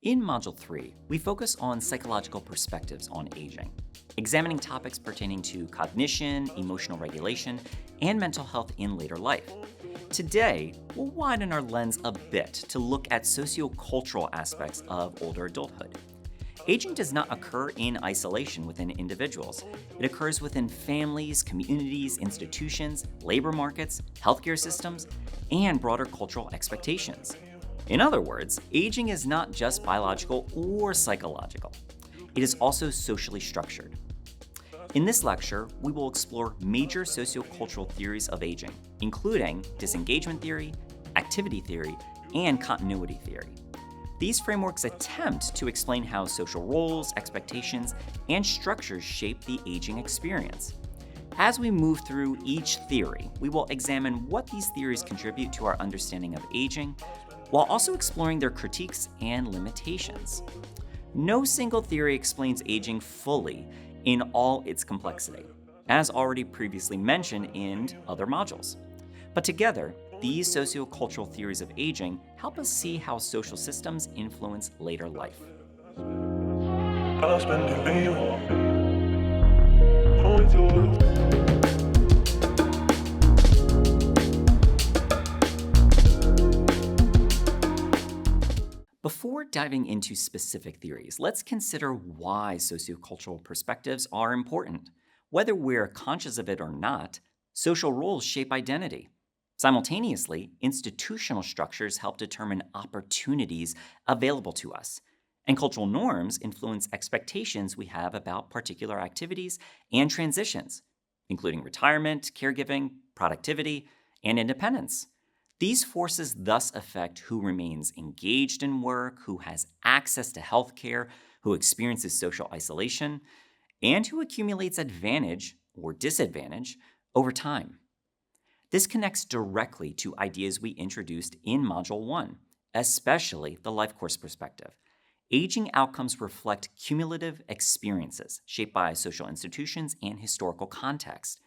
In Module 3, we focus on psychological perspectives on aging, examining topics pertaining to cognition, emotional regulation, and mental health in later life. Today, we'll widen our lens a bit to look at sociocultural aspects of older adulthood. Aging does not occur in isolation within individuals. It occurs within families, communities, institutions, labor markets, healthcare systems, and broader cultural expectations. In other words, aging is not just biological or psychological. It is also socially structured. In this lecture, we will explore major sociocultural theories of aging, including disengagement theory, activity theory, and continuity theory. These frameworks attempt to explain how social roles, expectations, and structures shape the aging experience. As we move through each theory, we will examine what these theories contribute to our understanding of aging, while also exploring their critiques and limitations. No single theory explains aging fully in all its complexity, as already previously mentioned in other modules. But together, these sociocultural theories of aging help us see how social systems influence later life. Before diving into specific theories, let's consider why sociocultural perspectives are important. Whether we're conscious of it or not, social roles shape identity. Simultaneously, institutional structures help determine opportunities available to us, and cultural norms influence expectations we have about particular activities and transitions, including retirement, caregiving, productivity, and independence. These forces thus affect who remains engaged in work, who has access to healthcare, who experiences social isolation, and who accumulates advantage or disadvantage over time. This connects directly to ideas we introduced in Module 1, especially the life course perspective. Aging outcomes reflect cumulative experiences shaped by social institutions and historical context.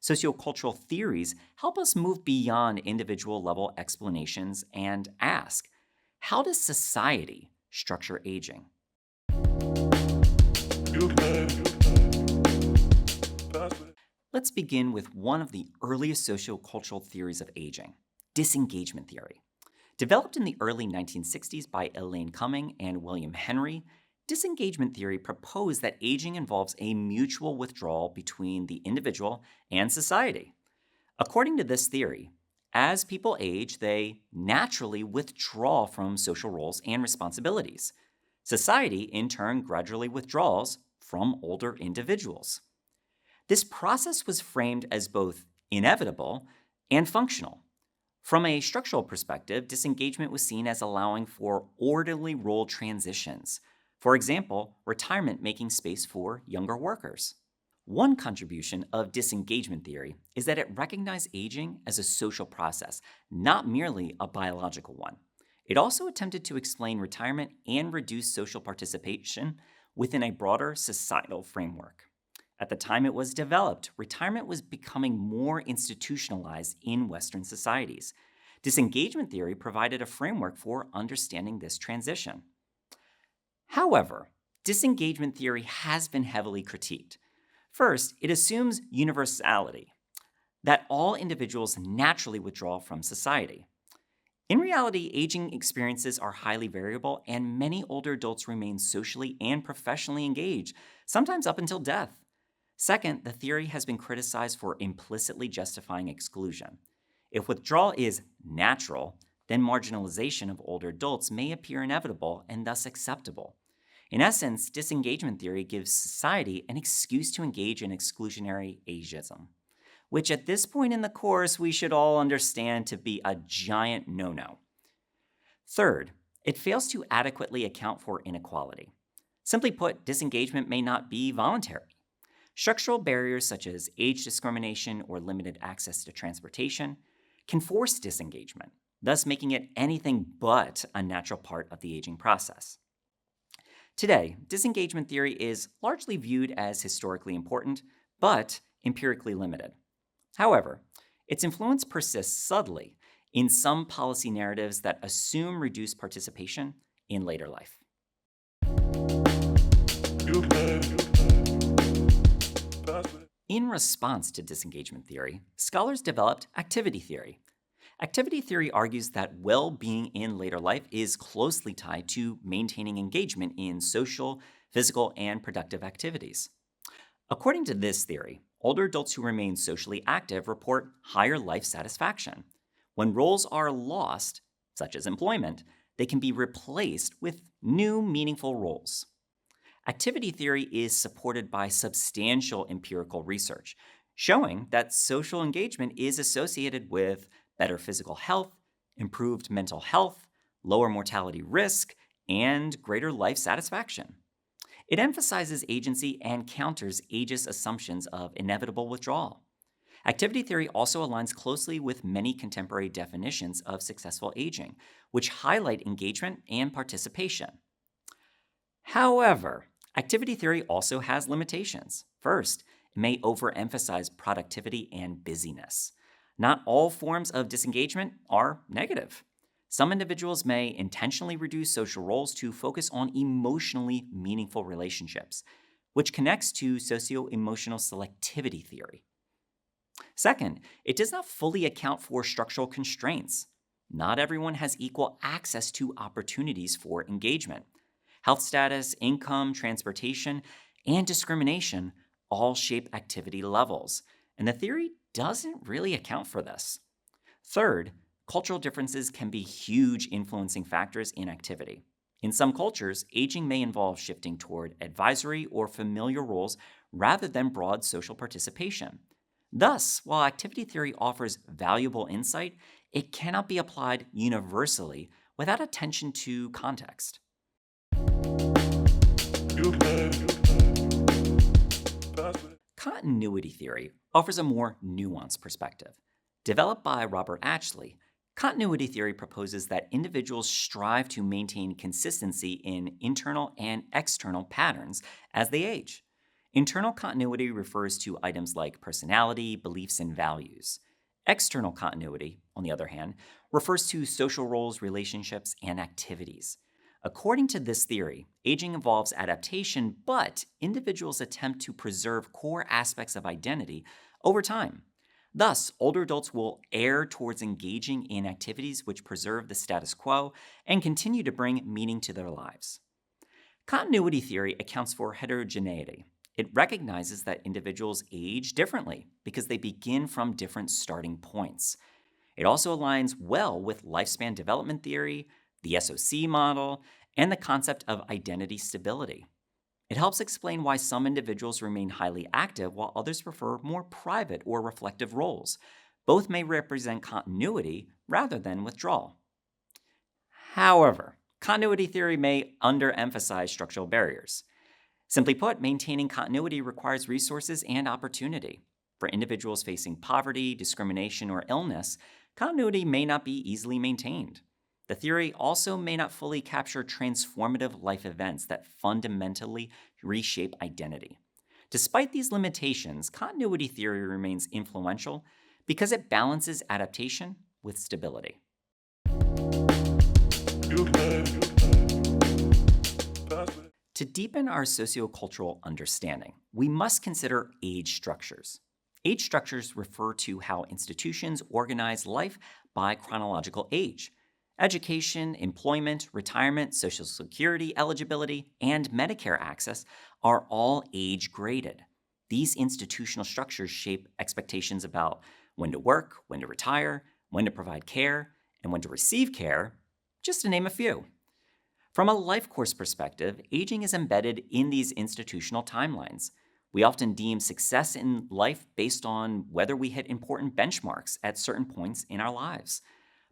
Sociocultural theories help us move beyond individual level explanations and ask, how does society structure aging? Let's begin with one of the earliest sociocultural theories of aging, disengagement theory. Developed in the early 1960s by Elaine Cumming and William Henry, disengagement theory proposed that aging involves a mutual withdrawal between the individual and society. According to this theory, as people age, they naturally withdraw from social roles and responsibilities. Society, in turn, gradually withdraws from older individuals. This process was framed as both inevitable and functional. From a structural perspective, disengagement was seen as allowing for orderly role transitions. For example, retirement making space for younger workers. One contribution of disengagement theory is that it recognized aging as a social process, not merely a biological one. It also attempted to explain retirement and reduce social participation within a broader societal framework. At the time it was developed, retirement was becoming more institutionalized in Western societies. Disengagement theory provided a framework for understanding this transition. However, disengagement theory has been heavily critiqued. First, it assumes universality, that all individuals naturally withdraw from society. In reality, aging experiences are highly variable, and many older adults remain socially and professionally engaged, sometimes up until death. Second, the theory has been criticized for implicitly justifying exclusion. If withdrawal is natural, then marginalization of older adults may appear inevitable and thus acceptable. In essence, disengagement theory gives society an excuse to engage in exclusionary ageism, which at this point in the course we should all understand to be a giant no-no. Third, it fails to adequately account for inequality. Simply put, disengagement may not be voluntary. Structural barriers such as age discrimination or limited access to transportation can force disengagement, thus making it anything but a natural part of the aging process. Today, disengagement theory is largely viewed as historically important, but empirically limited. However, its influence persists subtly in some policy narratives that assume reduced participation in later life. in response to disengagement theory, scholars developed activity theory. Activity theory argues that well being in later life is closely tied to maintaining engagement in social, physical, and productive activities. According to this theory, older adults who remain socially active report higher life satisfaction. When roles are lost, such as employment, they can be replaced with new meaningful roles. Activity theory is supported by substantial empirical research, showing that social engagement is associated with better physical health, improved mental health, lower mortality risk, and greater life satisfaction. It emphasizes agency and counters ageist assumptions of inevitable withdrawal. Activity theory also aligns closely with many contemporary definitions of successful aging, which highlight engagement and participation. However, activity theory also has limitations. First, it may overemphasize productivity and busyness. Not all forms of disengagement are negative. Some individuals may intentionally reduce social roles to focus on emotionally meaningful relationships, which connects to socio-emotional selectivity theory. Second, it does not fully account for structural constraints. Not everyone has equal access to opportunities for engagement. Health status, income, transportation, and discrimination all shape activity levels, and the theory doesn't really account for this. Third, cultural differences can be huge influencing factors in activity. In some cultures, aging may involve shifting toward advisory or familiar roles rather than broad social participation. Thus, while activity theory offers valuable insight, it cannot be applied universally without attention to context. Continuity theory offers a more nuanced perspective. Developed by Robert Ashley, continuity theory proposes that individuals strive to maintain consistency in internal and external patterns as they age. Internal continuity refers to items like personality, beliefs, and values. External continuity, on the other hand, refers to social roles, relationships, and activities. According to this theory, aging involves adaptation, but individuals attempt to preserve core aspects of identity over time. Thus, older adults will err towards engaging in activities which preserve the status quo and continue to bring meaning to their lives. Continuity theory accounts for heterogeneity. It recognizes that individuals age differently because they begin from different starting points. It also aligns well with lifespan development theory, the SOC model, and the concept of identity stability. It helps explain why some individuals remain highly active while others prefer more private or reflective roles. Both may represent continuity rather than withdrawal. However, continuity theory may underemphasize structural barriers. Simply put, maintaining continuity requires resources and opportunity. For individuals facing poverty, discrimination, or illness, continuity may not be easily maintained. The theory also may not fully capture transformative life events that fundamentally reshape identity. Despite these limitations, continuity theory remains influential because it balances adaptation with stability. To deepen our sociocultural understanding, we must consider age structures. Age structures refer to how institutions organize life by chronological age. Education, employment, retirement, Social Security eligibility, and Medicare access are all age-graded. These institutional structures shape expectations about when to work, when to retire, when to provide care, and when to receive care, just to name a few. From a life course perspective, aging is embedded in these institutional timelines. We often deem success in life based on whether we hit important benchmarks at certain points in our lives.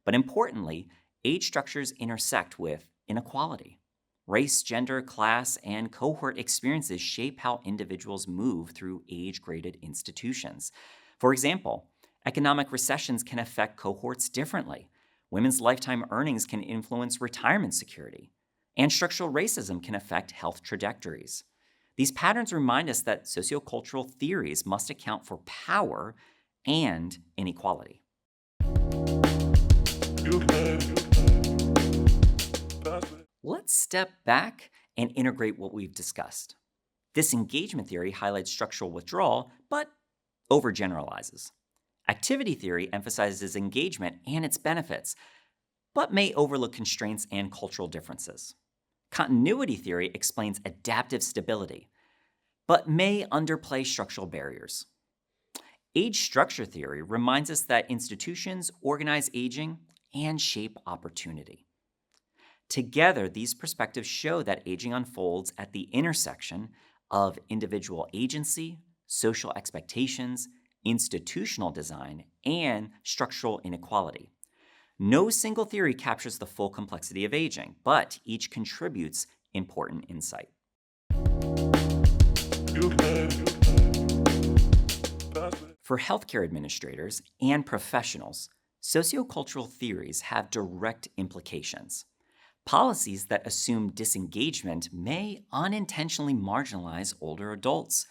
But importantly, age structures intersect with inequality. Race, gender, class, and cohort experiences shape how individuals move through age-graded institutions. For example, economic recessions can affect cohorts differently. Women's lifetime earnings can influence retirement security. And structural racism can affect health trajectories. These patterns remind us that sociocultural theories must account for power and inequality. Let's step back and integrate what we've discussed. Disengagement theory highlights structural withdrawal, but overgeneralizes. Activity theory emphasizes engagement and its benefits, but may overlook constraints and cultural differences. Continuity theory explains adaptive stability, but may underplay structural barriers. Age structure theory reminds us that institutions organize aging and shape opportunity. Together, these perspectives show that aging unfolds at the intersection of individual agency, social expectations, institutional design, and structural inequality. No single theory captures the full complexity of aging, but each contributes important insight. For healthcare administrators and professionals, sociocultural theories have direct implications. Policies that assume disengagement may unintentionally marginalize older adults.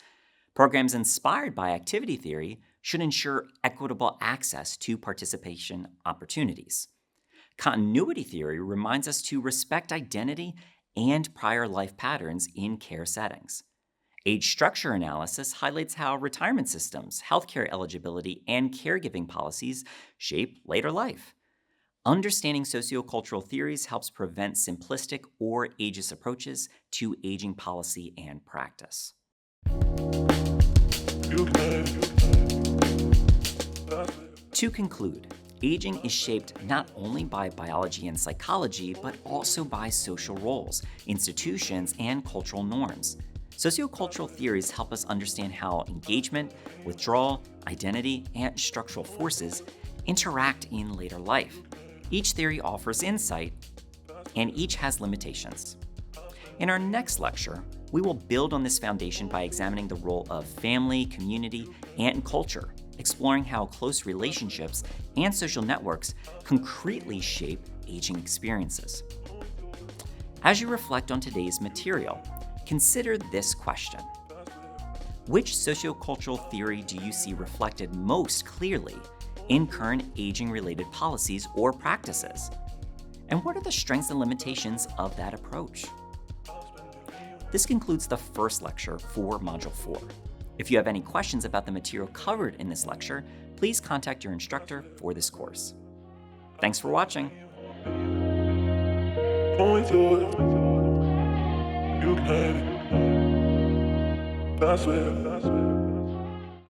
Programs inspired by activity theory should ensure equitable access to participation opportunities. Continuity theory reminds us to respect identity and prior life patterns in care settings. Age structure analysis highlights how retirement systems, healthcare eligibility, and caregiving policies shape later life. Understanding sociocultural theories helps prevent simplistic or ageist approaches to aging policy and practice. To conclude, aging is shaped not only by biology and psychology, but also by social roles, institutions, and cultural norms. Sociocultural theories help us understand how engagement, withdrawal, identity, and structural forces interact in later life. Each theory offers insight, and each has limitations. In our next lecture, we will build on this foundation by examining the role of family, community, and culture, exploring how close relationships and social networks concretely shape aging experiences. As you reflect on today's material, consider this question. Which sociocultural theory do you see reflected most clearly in current aging-related policies or practices? And what are the strengths and limitations of that approach? This concludes the first lecture for Module 4. If you have any questions about the material covered in this lecture, please contact your instructor for this course. Thanks for watching. You can have it. That's where.